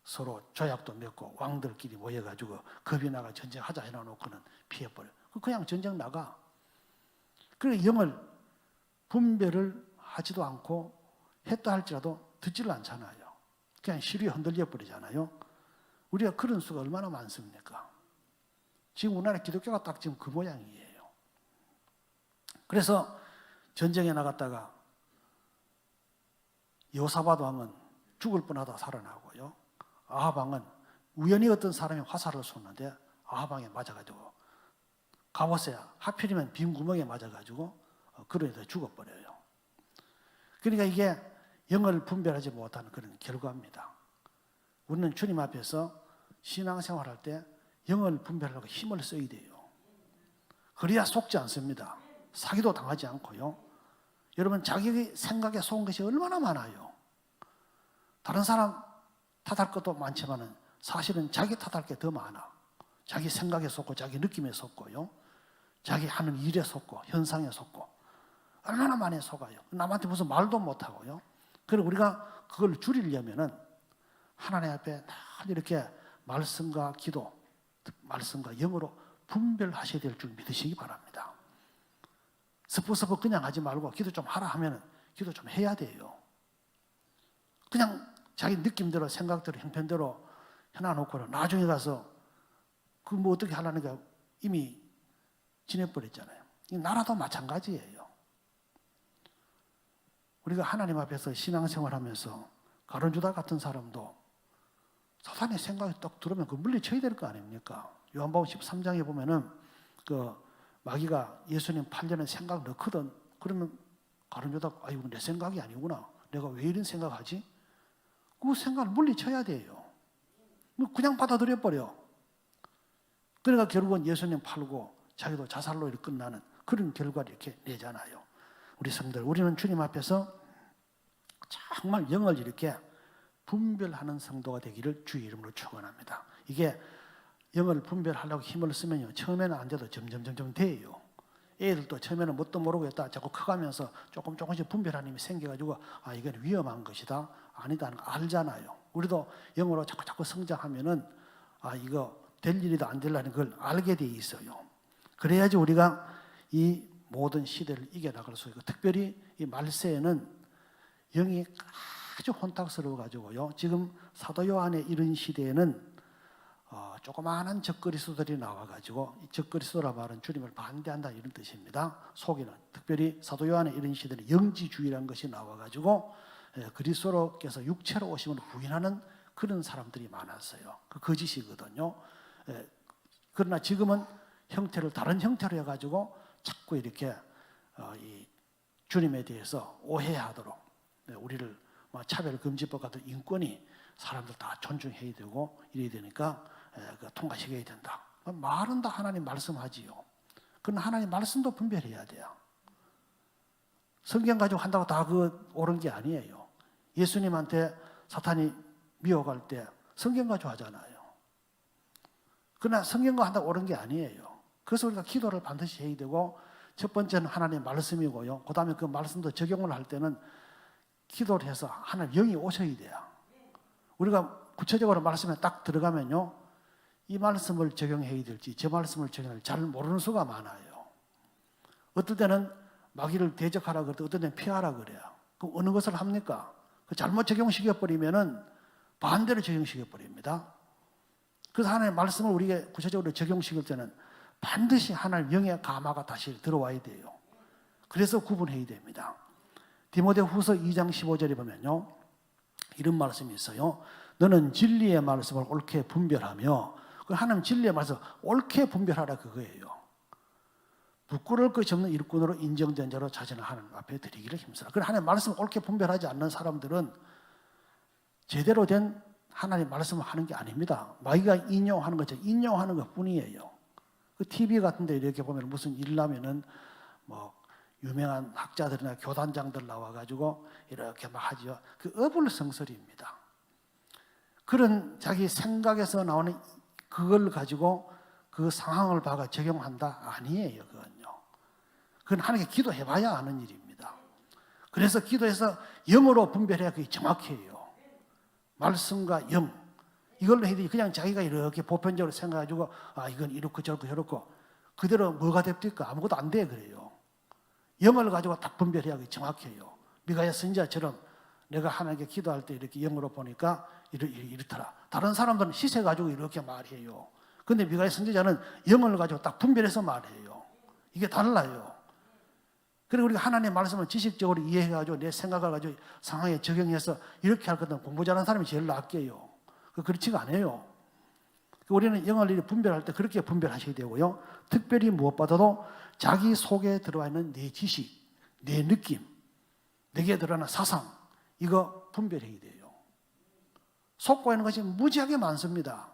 서로 조약도 맺고 왕들끼리 모여가지고 겁이 나가 전쟁하자 해놔놓고는 피해버려. 그냥 전쟁 나가. 그래 영을 분별을 하지도 않고 했다 할지라도 듣지를 않잖아요. 그냥 시류에 흔들려 버리잖아요. 우리가 그런 수가 얼마나 많습니까? 지금 우리나라 기독교가 딱 지금 그 모양이에요. 그래서 전쟁에 나갔다가 여호사밧 왕은 죽을 뻔하다 살아나고요. 아합 왕은 우연히 어떤 사람이 화살을 쏘는데 아합 왕에 맞아가지고 갑옷에 하필이면 빈 구멍에 맞아가지고 그러다 죽어버려요. 그러니까 이게 영을 분별하지 못하는 그런 결과입니다. 우리는 주님 앞에서 신앙생활할 때 영을 분별하려고 힘을 써야 돼요. 그래야 속지 않습니다. 사기도 당하지 않고요. 여러분 자기 생각에 속은 것이 얼마나 많아요. 다른 사람 탓할 것도 많지만 사실은 자기 탓할 게 더 많아. 자기 생각에 속고 자기 느낌에 속고요. 자기 하는 일에 속고 현상에 속고 얼마나 많이 속아요. 남한테 무슨 말도 못하고요. 그리고 우리가 그걸 줄이려면은 하나님 앞에 늘 이렇게 말씀과 기도, 말씀과 영으로 분별하셔야 될 줄 믿으시기 바랍니다. 스포 그냥 하지 말고 기도 좀 하라 하면은 기도 좀 해야 돼요. 그냥 자기 느낌대로 생각대로 형편대로 해놔놓고 나중에 가서 그 뭐 어떻게 하려는 게 이미 지내버렸잖아요. 나라도 마찬가지예요. 우리가 하나님 앞에서 신앙생활하면서 가룟유다 같은 사람도 사탄의 생각이 딱 들으면 그 물리쳐야 될 거 아닙니까? 요한복음 13장에 보면은 그 마귀가 예수님 팔려는 생각 넣거든. 그러면 가룟유다가 아이고 내 생각이 아니구나. 내가 왜 이런 생각하지? 그 생각을 물리쳐야 돼요. 그냥 받아들여 버려. 그러니까 결국은 예수님 팔고 자기도 자살로 이렇게 끝나는 그런 결과를 이렇게 내잖아요. 우리 성도들, 우리는 주님 앞에서 정말 영을 이렇게 분별하는 성도가 되기를 주의 이름으로 축원합니다. 이게 영을 분별하려고 힘을 쓰면요, 처음에는 안 돼도 점점 돼요. 애들도 처음에는 뭣도 모르고 했다 자꾸 커가면서 조금씩 분별하는 힘이 생겨가지고 아 이건 위험한 것이다 아니다는 거 알잖아요. 우리도 영으로 자꾸 성장하면은 아 이거 될 일이다 안 될라는 걸 알게 돼 있어요. 그래야지 우리가 이 모든 시대를 이겨나갈 수 있고, 특별히 이 말세에는 영이 아주 혼탁스러워 가지고요. 지금 사도 요한의 이런 시대에는 조그마한 적그리스도들이 나와 가지고 이 적그리스도라 말은 주님을 반대한다 이런 뜻입니다. 속이는 특별히 사도 요한의 이런 시대는 영지주의라는 것이 나와 가지고 그리스도께서 육체로 오심을 부인하는 그런 사람들이 많았어요. 그 거짓이거든요. 그러나 지금은 형태를 다른 형태로 해가지고 자꾸 이렇게 이 주님에 대해서 오해하도록 우리를 차별금지법 같은 인권이 사람들 다 존중해야 되고 이래야 되니까 통과시켜야 된다. 말은 다 하나님 말씀하지요. 그러나 하나님 말씀도 분별해야 돼요. 성경 가지고 한다고 다 옳은 게 아니에요. 예수님한테 사탄이 미혹할 때 성경 가지고 하잖아요. 그러나 성경과 한다고 옳은 게 아니에요. 그래서 우리가 기도를 반드시 해야 되고 첫 번째는 하나님의 말씀이고요. 그 다음에 그 말씀도 적용을 할 때는 기도를 해서 하나님 영이 오셔야 돼요. 우리가 구체적으로 말씀에 딱 들어가면요. 이 말씀을 적용해야 될지 저 말씀을 적용할지 잘 모르는 수가 많아요. 어떨 때는 마귀를 대적하라 그럴 때 어떨 때는 피하라 그래요. 그럼 어느 것을 합니까? 그 잘못 적용시켜버리면은 반대로 적용시켜버립니다. 그래서 하나님의 말씀을 우리가 구체적으로 적용시킬 때는 반드시 하나님 영의 감화가 다시 들어와야 돼요. 그래서 구분해야 됩니다. 디모데후서 2장 15절에 보면요. 이런 말씀이 있어요. 너는 진리의 말씀을 옳게 분별하며 하나님 진리의 말씀 옳게 분별하라 그거예요. 부끄러울 것이 없는 일꾼으로 인정된 자로 자신을 하나님 앞에 드리기를 힘쓰라. 그럼 하나님 말씀을 옳게 분별하지 않는 사람들은 제대로 된 하나님 말씀을 하는 게 아닙니다. 마귀가 인용하는 것처럼 인용하는 것 뿐이에요. 그 TV 같은 데 이렇게 보면 무슨 일 나면은 뭐 유명한 학자들이나 교단장들 나와가지고 이렇게 막 하죠. 그 어불성설입니다. 그런 자기 생각에서 나오는 그걸 가지고 그 상황을 봐가 적용한다? 아니에요, 그건요. 그건 하나님께 기도해봐야 아는 일입니다. 그래서 기도해서 영으로 분별해야 그게 정확해요. 말씀과 영. 이걸로 해야 되지. 그냥 자기가 이렇게 보편적으로 생각해가지고, 이건 이렇고 저렇고 저렇고. 그대로 뭐가 됩니까? 아무것도 안 돼, 그래요. 영을 가지고 딱 분별해야 그게 정확해요. 미가야 선지자처럼 내가 하나님께 기도할 때 이렇게 영으로 보니까 이렇더라. 다른 사람들은 시세 가지고 이렇게 말해요. 근데 미가야 선지자는 영을 가지고 딱 분별해서 말해요. 이게 달라요. 그리고 우리가 하나님의 말씀을 지식적으로 이해해가지고 내 생각을 가지고 상황에 적용해서 이렇게 할 거든 공부 잘하는 사람이 제일 낫게요. 그렇지가 않아요. 우리는 영을 분별할 때 그렇게 분별하셔야 되고요. 특별히 무엇보다도 자기 속에 들어와 있는 내 지식, 내 느낌, 내게 들어가는 사상, 이거 분별해야 돼요. 속고 있는 것이 무지하게 많습니다.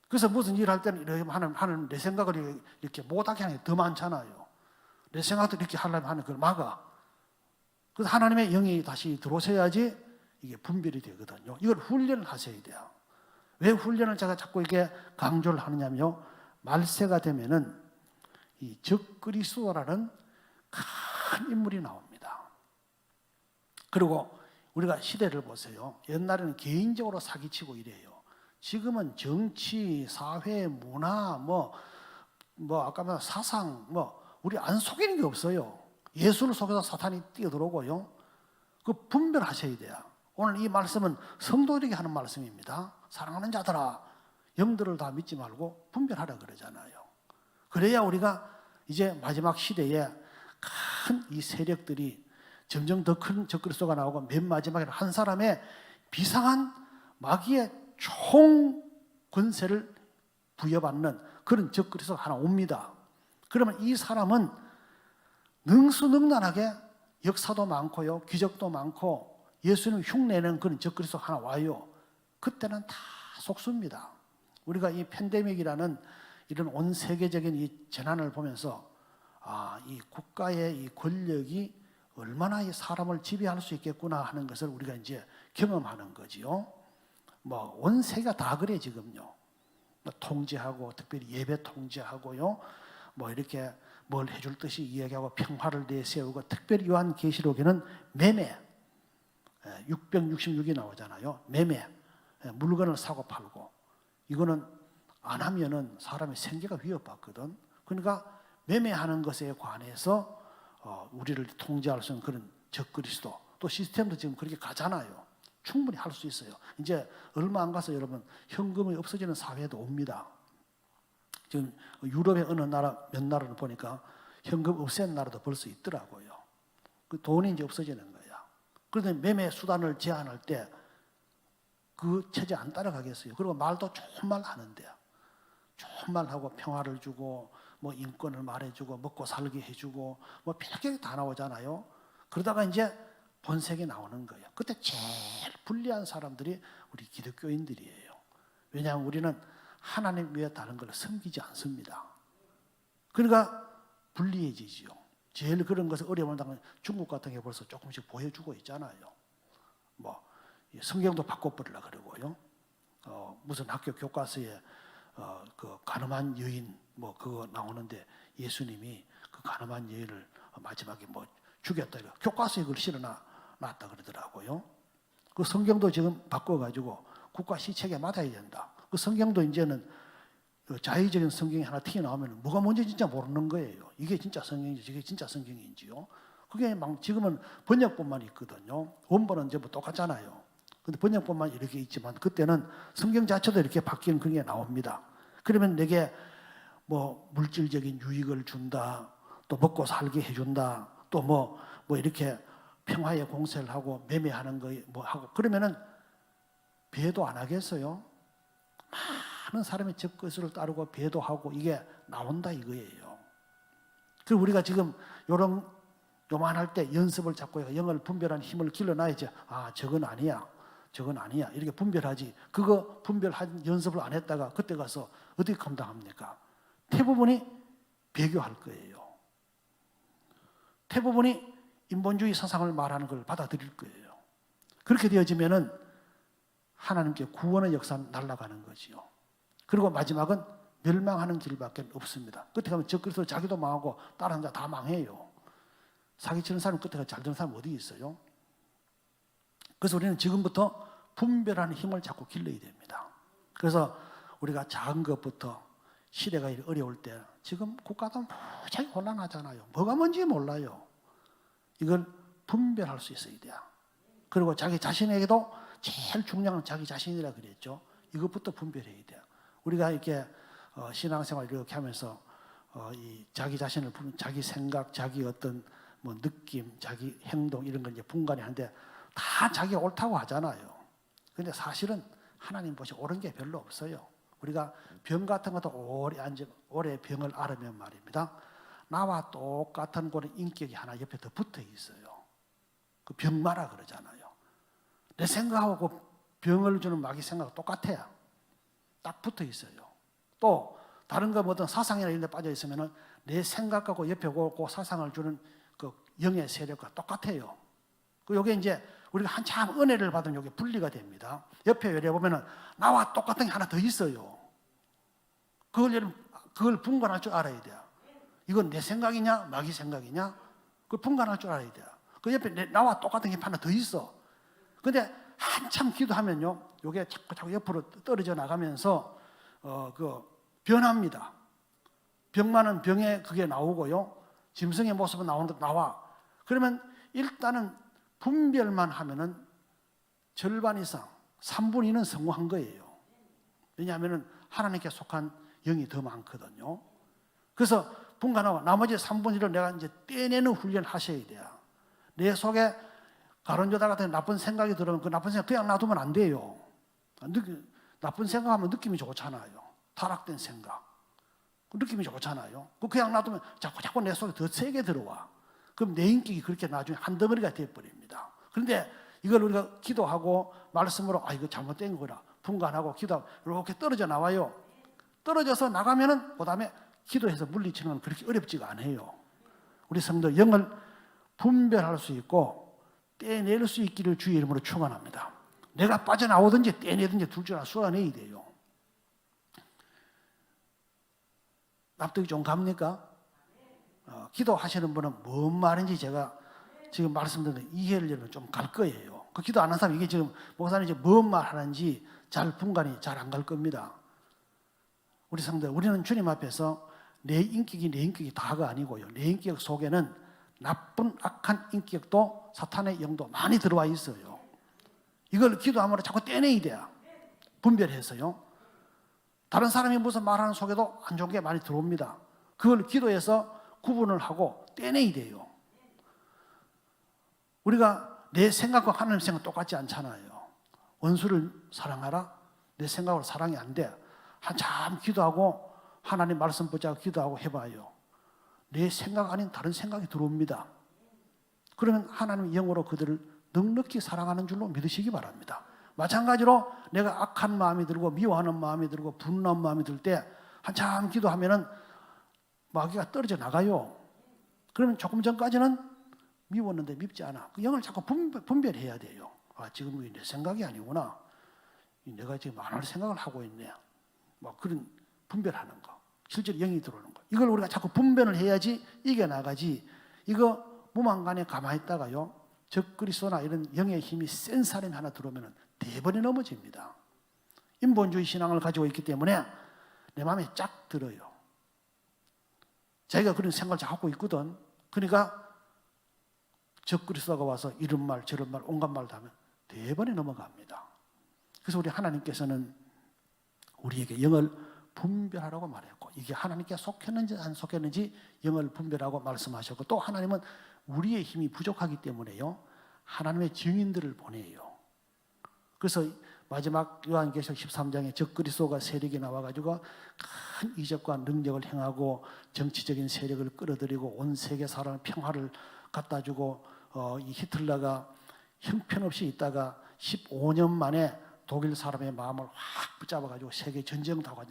그래서 무슨 일을 할 때는 이렇게 하는 내 생각을 이렇게 못하게 하는 게 더 많잖아요. 내 생각도 이렇게 하려면 하는 걸 막아. 그래서 하나님의 영이 다시 들어오셔야지 이게 분별이 되거든요. 이걸 훈련을 하셔야 돼요. 왜 훈련을 제가 자꾸 이렇게 강조를 하느냐면요. 말세가 되면은 이 적그리스도라는 큰 인물이 나옵니다. 그리고 우리가 시대를 보세요. 옛날에는 개인적으로 사기치고 이래요. 지금은 정치, 사회, 문화, 아까 말한 사상, 우리 안 속이는 게 없어요. 예수를 속여서 사탄이 뛰어들어오고요. 그 분별하셔야 돼요. 오늘 이 말씀은 성도들에게 하는 말씀입니다. 사랑하는 자들아, 영들을 다 믿지 말고 분별하라 그러잖아요. 그래야 우리가 이제 마지막 시대에 큰 이 세력들이 점점 더 큰 적그리스도가 나오고 맨 마지막에 한 사람의 비상한 마귀의 총 권세를 부여받는 그런 적그리스도가 하나 옵니다. 그러면 이 사람은 능수능란하게 역사도 많고요, 기적도 많고 예수님 흉내내는 그런 적그리스도가 하나 와요. 그때는 다 속습니다. 우리가 이 팬데믹이라는 이런 온 세계적인 이 재난을 보면서 이 국가의 이 권력이 얼마나 이 사람을 지배할 수 있겠구나 하는 것을 우리가 이제 경험하는 거지요. 온 세계가 다 그래 지금요. 통제하고 특별히 예배 통제하고요. 이렇게 뭘 해줄 듯이 이야기하고 평화를 내세우고 특별히 요한계시록에는 매매 666이 나오잖아요. 매매 물건을 사고 팔고 이거는 안 하면은 사람의 생계가 위협받거든. 그러니까 매매하는 것에 관해서 우리를 통제할 수 있는 그런 적그리스도 또 시스템도 지금 그렇게 가잖아요. 충분히 할 수 있어요. 이제 얼마 안 가서 여러분 현금이 없어지는 사회도 옵니다. 지금 유럽의 어느 나라 몇 나라를 보니까 현금 없앤 나라도 벌써 있더라고요. 그 돈이 이제 없어지는 거야. 그런데 매매 수단을 제한할 때 그 체제 안 따라가겠어요. 그리고 말도 좋은 말 하는데 좋은 말 하고 평화를 주고 뭐 인권을 말해주고 먹고 살게 해주고 뭐 별게 다 나오잖아요. 그러다가 이제 본색이 나오는 거예요. 그때 제일 불리한 사람들이 우리 기독교인들이에요. 왜냐하면 우리는 하나님 외에 다른 걸 섬기지 않습니다. 그러니까 불리해지지요. 제일 그런 것을 어려움을 당한 중국 같은 게 벌써 조금씩 보여주고 있잖아요. 뭐 성경도 바꿔버리려 그러고요. 무슨 학교 교과서에 그 가늠한 여인 뭐 그거 나오는데 예수님이 그 가늠한 여인을 마지막에 뭐 죽였다 이거 교과서에 그걸 실어놨다 그러더라고요. 그 성경도 지금 바꿔가지고 국가 시책에 맞아야 된다. 그 성경도 이제는 그 자의적인 성경이 하나 튀어나오면 뭐가 뭔지 진짜 모르는 거예요. 이게 진짜 성경인지 이게 진짜 성경인지요. 그게 막 지금은 번역본만 있거든요. 원본은 전부 똑같잖아요. 근데 번역본만 이렇게 있지만 그때는 성경 자체도 이렇게 바뀌는 그런 게 나옵니다. 그러면 내게 뭐 물질적인 유익을 준다, 또 먹고 살게 해준다, 또 뭐 이렇게 평화의 공세를 하고 매매하는 거 뭐 하고 그러면은 배도 안 하겠어요? 많은 사람이 적그리스도를 따르고 배도하고 이게 나온다 이거예요. 그리고 우리가 지금 요만할 때 연습을 잡고 영을 분별하는 힘을 길러놔야지. 아 저건 아니야. 저건 아니야. 이렇게 분별하지. 그거 분별한 연습을 안 했다가 그때 가서 어떻게 감당합니까? 대부분이 배교할 거예요. 대부분이 인본주의 사상을 말하는 걸 받아들일 거예요. 그렇게 되어지면은 하나님께 구원의 역사는 날아가는 거지요. 그리고 마지막은 멸망하는 길밖에 없습니다. 끝에 가면 적그리스도 자기도 망하고 다른 자 다 망해요. 사기치는 사람 끝에 가서 잘 되는 사람 어디 있어요? 그래서 우리는 지금부터 분별하는 힘을 자꾸 길러야 됩니다. 그래서 우리가 작은 것부터 시대가 어려울 때 지금 국가도 무지하게 혼란하잖아요. 뭐가 뭔지 몰라요. 이걸 분별할 수 있어야 돼요. 그리고 자기 자신에게도 제일 중요한 건 자기 자신이라 그랬죠. 이것부터 분별해야 돼요. 우리가 이렇게 신앙생활 이렇게 하면서 이 자기 자신을 자기 생각, 자기 어떤 뭐 느낌, 자기 행동 이런 걸 이제 분간해 하는데 다 자기가 옳다고 하잖아요. 그런데 사실은 하나님 보시 옳은 게 별로 없어요. 우리가 병 같은 것도 오래 병을 앓으면 말입니다. 나와 똑같은 그런 인격이 하나 옆에 더 붙어 있어요. 그 병마라 그러잖아요. 내 생각하고 병을 주는 마귀 생각은 똑같아요. 딱 붙어 있어요. 또 다른 거 뭐든 사상이나 이런 데 빠져 있으면 내 생각하고 옆에 오고 사상을 주는 그 영의 세력과 똑같아요. 그 요게 이제 우리가 한참 은혜를 받은 요게 분리가 됩니다. 옆에 열에 보면은 나와 똑같은 게 하나 더 있어요. 그걸 분간할 줄 알아야 돼요. 이건 내 생각이냐 마귀 생각이냐 그걸 분간할 줄 알아야 돼요. 그 옆에 나와 똑같은 게 하나 더 있어. 근데 한참 기도하면요, 요게 자꾸 옆으로 떨어져 나가면서 그 변합니다. 병만은 병에 그게 나오고요, 짐승의 모습은 나오는 것 나와. 그러면 일단은 분별만 하면은 절반 이상, 3분의 2는 성공한 거예요. 왜냐하면은 하나님께 속한 영이 더 많거든요. 그래서 분간하고 나머지 3분의 1을 내가 이제 떼내는 훈련을 하셔야 돼요. 내 속에 가론조다 같은 나쁜 생각이 들어오면 그 나쁜 생각 그냥 놔두면 안 돼요. 나쁜 생각하면 느낌이 좋잖아요. 타락된 생각. 느낌이 좋잖아요. 그냥 놔두면 자꾸 내 속에 더 세게 들어와. 그럼 내 인격이 그렇게 나중에 한 덩어리가 되어버립니다. 그런데 이걸 우리가 기도하고 말씀으로 이거 잘못된 거라 분간하고 기도하고 이렇게 떨어져 나와요. 떨어져서 나가면은 그 다음에 기도해서 물리치는 건 그렇게 어렵지가 않아요. 우리 성도 영을 분별할 수 있고 떼낼 수 있기를 주의 이름으로 축원합니다. 내가 빠져나오든지 떼내든지 둘 중 하나 쏘아내야 돼요. 납득이 좀 갑니까? 기도하시는 분은 뭔 말인지 제가 지금 말씀드린 이해를 좀 갈 거예요. 그 기도 안 하는 사람 이게 지금 목사님 이제 뭔 말 하는지 잘 분간이 잘 안 갈 겁니다. 우리 성도 우리는 주님 앞에서 내 인격이 다가 아니고요. 내 인격 속에는 나쁜 악한 인격도 사탄의 영도 많이 들어와 있어요. 이걸 기도함으로 자꾸 떼내야 돼요. 분별해서요. 다른 사람이 무슨 말하는 속에도 안 좋은 게 많이 들어옵니다. 그걸 기도해서 구분을 하고 떼내야 돼요. 우리가 내 생각과 하나님 생각 똑같지 않잖아요. 원수를 사랑하라? 내 생각으로 사랑이 안 돼. 한참 기도하고 하나님 말씀 붙잡고 기도하고 해봐요. 내 생각 아닌 다른 생각이 들어옵니다. 그러면 하나님의 영으로 그들을 넉넉히 사랑하는 줄로 믿으시기 바랍니다. 마찬가지로 내가 악한 마음이 들고 미워하는 마음이 들고 분노한 마음이 들 때 한참 기도하면은 마귀가 떨어져 나가요. 그러면 조금 전까지는 미웠는데 밉지 않아. 그 영을 자꾸 분별해야 돼요. 아, 지금 내 생각이 아니구나. 내가 지금 안 할 생각을 하고 있네. 뭐 그런 분별하는 거. 실제로 영이 들어오는 거. 이걸 우리가 자꾸 분별을 해야지 이겨나가지. 이거 무망간에 가만히 있다가요. 적그리스도나 이런 영의 힘이 센 사람이 하나 들어오면 대번에 넘어집니다. 인본주의 신앙을 가지고 있기 때문에 내 마음에 쫙 들어요. 자기가 그런 생각을 잘 하고 있거든. 그러니까 적그리스도가 와서 이런 말 저런 말 온갖 말을 하면 대번에 넘어갑니다. 그래서 우리 하나님께서는 우리에게 영을 분별하라고 말했고, 이게 하나님께 속했는지 안 속했는지 영을 분별하고 말씀하셨고, 또 하나님은 우리의 힘이 부족하기 때문에요, 하나님의 증인들을 보내요. 그래서 마지막 요한계시록 13장에 적그리스도가 세력이 나와가지고 큰 이적과 능력을 행하고 정치적인 세력을 끌어들이고 온 세계 사람 평화를 갖다주고 이 히틀러가 형편없이 있다가 15년 만에 독일 사람의 마음을 확 붙잡아가지고 세계 전쟁도 하고,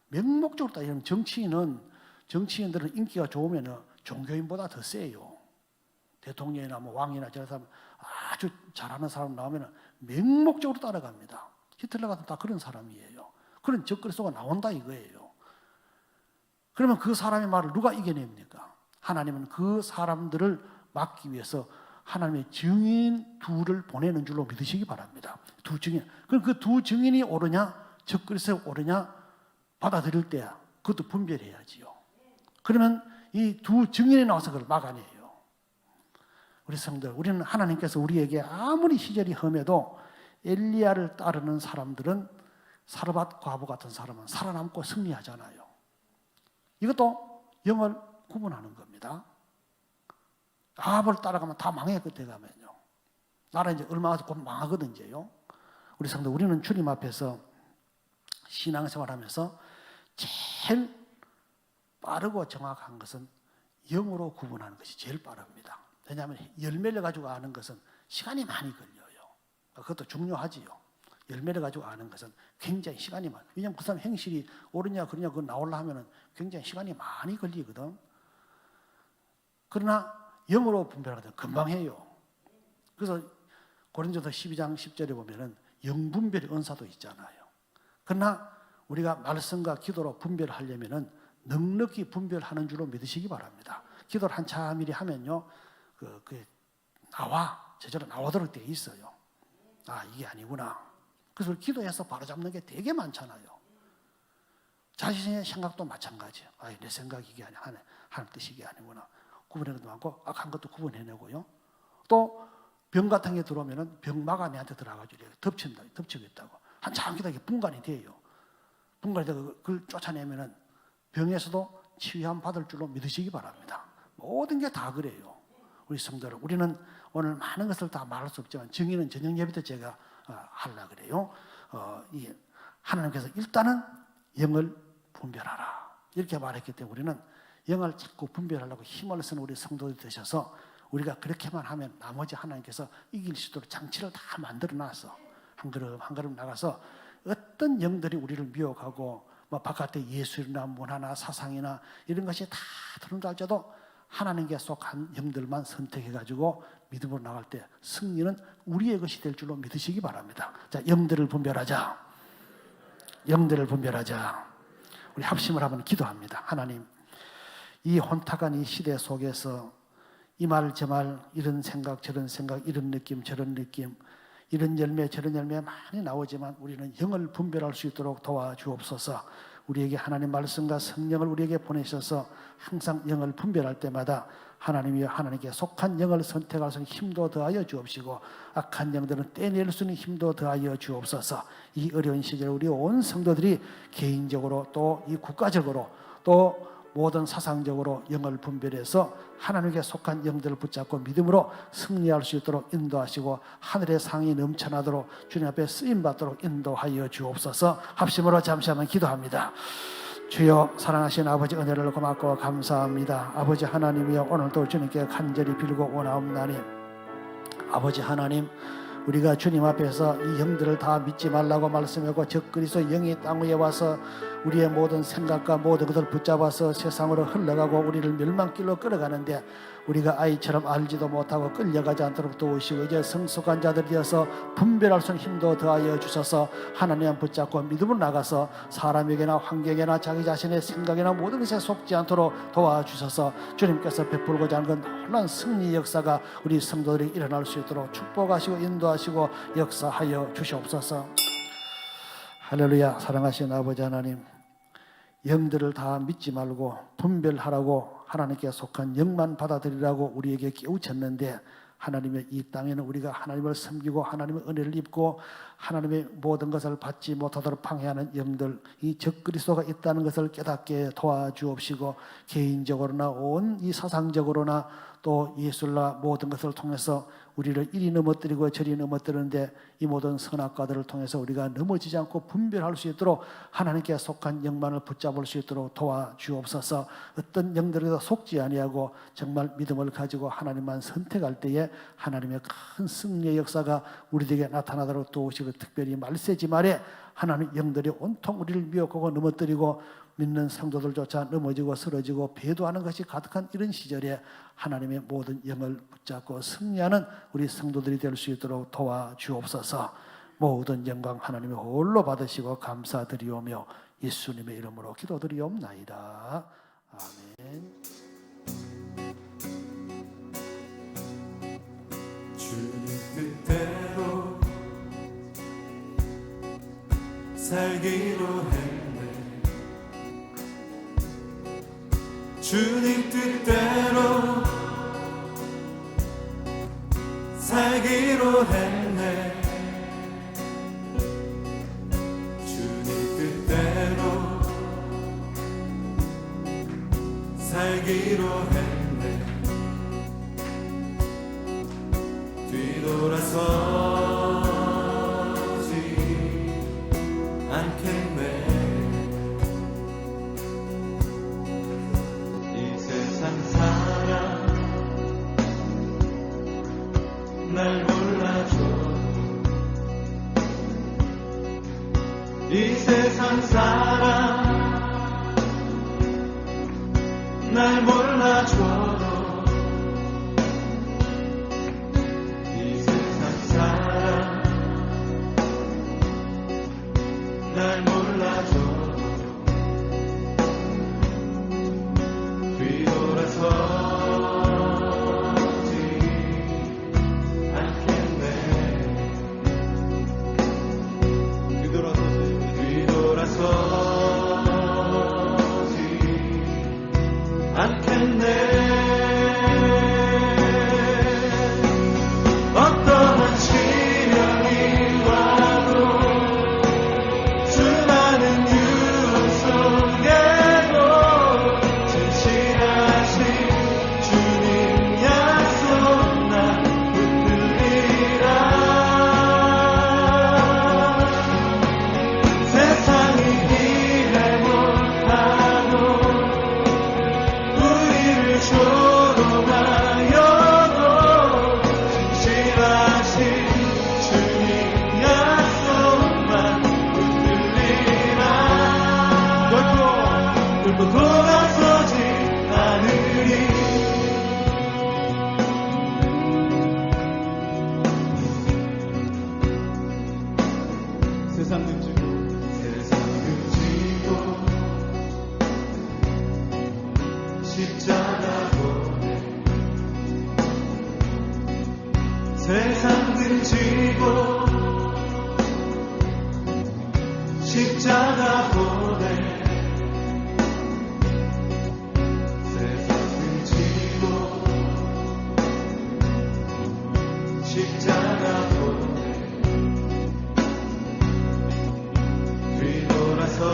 맹목적으로 따지면 정치인들은 인기가 좋으면 종교인보다 더 세요. 대통령이나 뭐 왕이나 저런 사람 아주 잘하는 사람 나오면 맹목적으로 따라갑니다. 히틀러 같은 다 그런 사람이에요. 그런 적그리스도가 나온다 이거예요. 그러면 그 사람의 말을 누가 이겨냅니까? 하나님은 그 사람들을 막기 위해서 하나님의 증인 둘을 보내는 줄로 믿으시기 바랍니다. 두 증인. 그럼 그 두 증인이 옳으냐, 적그리스도가 옳으냐 받아들일 때야 그것도 분별해야지요. 그러면 이 두 증인이 나와서 그걸 막아내요. 우리 성들, 우리는 하나님께서 우리에게 아무리 시절이 험해도 엘리야를 따르는 사람들은 사르밧 과부 같은 사람은 살아남고 승리하잖아요. 이것도 영을 구분하는 겁니다. 아합을 따라가면 다 망해. 그때 가면요. 나라 이제 얼마 곧 망하거든 이제요. 우리 성도, 우리는 주님 앞에서 신앙생활하면서 제일 빠르고 정확한 것은 영으로 구분하는 것이 제일 빠릅니다. 왜냐하면 열매를 가지고 아는 것은 시간이 많이 걸려요. 그것도 중요하지요. 열매를 가지고 아는 것은 굉장히 시간이 많아요. 왜냐하면 그 사람 행실이 옳으냐 그러냐 그거 나오려 하면 굉장히 시간이 많이 걸리거든. 그러나 영으로 분별하면 금방 해요. 그래서 고린도서 12장 10절에 보면은 영분별의 은사도 있잖아요. 그러나 우리가 말씀과 기도로 분별하려면은 넉넉히 분별하는 줄로 믿으시기 바랍니다. 기도를 한참 미리 하면요, 제대로 나오도록 되어 있어요. 아, 이게 아니구나. 그래서 우리 기도해서 바로잡는 게 되게 많잖아요. 자신의 생각도 마찬가지예요. 아, 내 생각이 이게 아니야. 하나님 뜻이 이게 아니구나. 구분하는 것도 많고 악한 것도 구분해내고요. 또 병 같은 게 들어오면은 병마가 내한테 들어가지고 덮치겠다고 한참 기다리게 분간이 돼요. 분간이 되고 그걸 쫓아내면은 병에서도 치유함 받을 줄로 믿으시기 바랍니다. 모든 게 다 그래요. 우리 성도들, 우리는 오늘 많은 것을 다 말할 수 없지만 증인은 저녁 예배 때 제가 하려고 그래요. 하나님께서 일단은 영을 분별하라 이렇게 말했기 때문에 우리는 영을 자꾸 분별하려고 힘을 쓰는 우리 성도들이 되셔서 우리가 그렇게만 하면 나머지 하나님께서 이길 수 있도록 장치를 다 만들어놔서 한 걸음 한 걸음 나가서 어떤 영들이 우리를 미혹하고 뭐 바깥에 예술이나 문화나 사상이나 이런 것이 다 들어온다 할지라도 하나님께 속한 영들만 선택해가지고 믿음으로 나갈 때 승리는 우리의 것이 될 줄로 믿으시기 바랍니다. 자, 영들을 분별하자. 영들을 분별하자. 우리 합심을 하면 기도합니다. 하나님, 이 혼탁한 이 시대 속에서 이 말 저 말 이런 생각 저런 생각 이런 느낌 저런 느낌 이런 열매 저런 열매 많이 나오지만 우리는 영을 분별할 수 있도록 도와주옵소서. 우리에게 하나님 말씀과 성령을 우리에게 보내셔서 항상 영을 분별할 때마다 하나님이여 하나님께 속한 영을 선택할 수 있는 힘도 더하여 주옵시고 악한 영들은 떼낼 수 있는 힘도 더하여 주옵소서. 이 어려운 시절에 우리 온 성도들이 개인적으로 또 이 국가적으로 또 모든 사상적으로 영을 분별해서 하나님께 속한 영들을 붙잡고 믿음으로 승리할 수 있도록 인도하시고 하늘의 상이 넘쳐나도록 주님 앞에 쓰임받도록 인도하여 주옵소서. 합심으로 잠시 한번 기도합니다. 주여 사랑하신 아버지 은혜를 고맙고 감사합니다. 아버지 하나님이여 오늘도 주님께 간절히 빌고 원하옵나니 아버지 하나님 우리가 주님 앞에서 이 영들을 다 믿지 말라고 말씀하고 적그리스도 영이 땅 위에 와서 우리의 모든 생각과 모든 것을 붙잡아서 세상으로 흘러가고 우리를 멸망길로 끌어가는데 우리가 아이처럼 알지도 못하고 끌려가지 않도록 도우시고 이제 성숙한 자들이 되어서 분별할 수 있는 힘도 더하여 주셔서 하나님 붙잡고 믿음으로 나가서 사람에게나 환경에나 자기 자신의 생각이나 모든 것에 속지 않도록 도와주셔서 주님께서 베풀고자 하는 건 놀라운 승리 역사가 우리 성도들이 일어날 수 있도록 축복하시고 인도하시고 역사하여 주시옵소서. 할렐루야. 사랑하신 아버지 하나님, 영들을 다 믿지 말고 분별하라고 하나님께 속한 영만 받아들이라고 우리에게 깨우쳤는데 하나님의 이 땅에는 우리가 하나님을 섬기고 하나님의 은혜를 입고 하나님의 모든 것을 받지 못하도록 방해하는 영들, 이 적그리스도가 있다는 것을 깨닫게 도와주옵시고 개인적으로나 온 이 사상적으로나 또 예술나 모든 것을 통해서 우리를 이리 넘어뜨리고 저리 넘어뜨리는데 이 모든 선악과들을 통해서 우리가 넘어지지 않고 분별할 수 있도록 하나님께 속한 영만을 붙잡을 수 있도록 도와주옵소서. 어떤 영들에도 속지 아니하고 정말 믿음을 가지고 하나님만 선택할 때에 하나님의 큰 승리의 역사가 우리에게 나타나도록 도우시고 특별히 말세지 말에 하나님 영들이 온통 우리를 미혹하고 넘어뜨리고 믿는 성도들조차 넘어지고 쓰러지고 배도하는 것이 가득한 이런 시절에 하나님의 모든 영을 붙잡고 승리하는 우리 성도들이 될 수 있도록 도와주옵소서. 모든 영광 하나님의 홀로 받으시고 감사드리오며 예수님의 이름으로 기도드리옵나이다. 아멘. 주님 뜻대로 살기로 했네. 주님 뜻대로 살기로 했네. 주님 뜻대로 살기로 했네. 뒤돌아서지 않겠네. 이 세상 사람 날 몰라줘. 이 세상 사람 날 몰라줘도 이 세상 사람 날 몰라줘도 뒤돌아서지 않겠네. 뒤돌아서지 않겠네. 어떠한 시련이 와도 수많은 유혹 속에도 진실하신 주님 약속 난 붙들리라. 세상이 이해 못하고 우리를 조롱하여도 진실하신 주님 약속만 붙들리라. 결코 돌아서지 않으리. 세상 등지고 십자가 보내. 세상 등지고 십자가 보내. 세상 등지고 십자가 보내 뒤돌아서지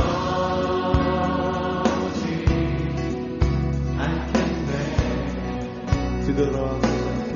않겠네. 뒤돌아서지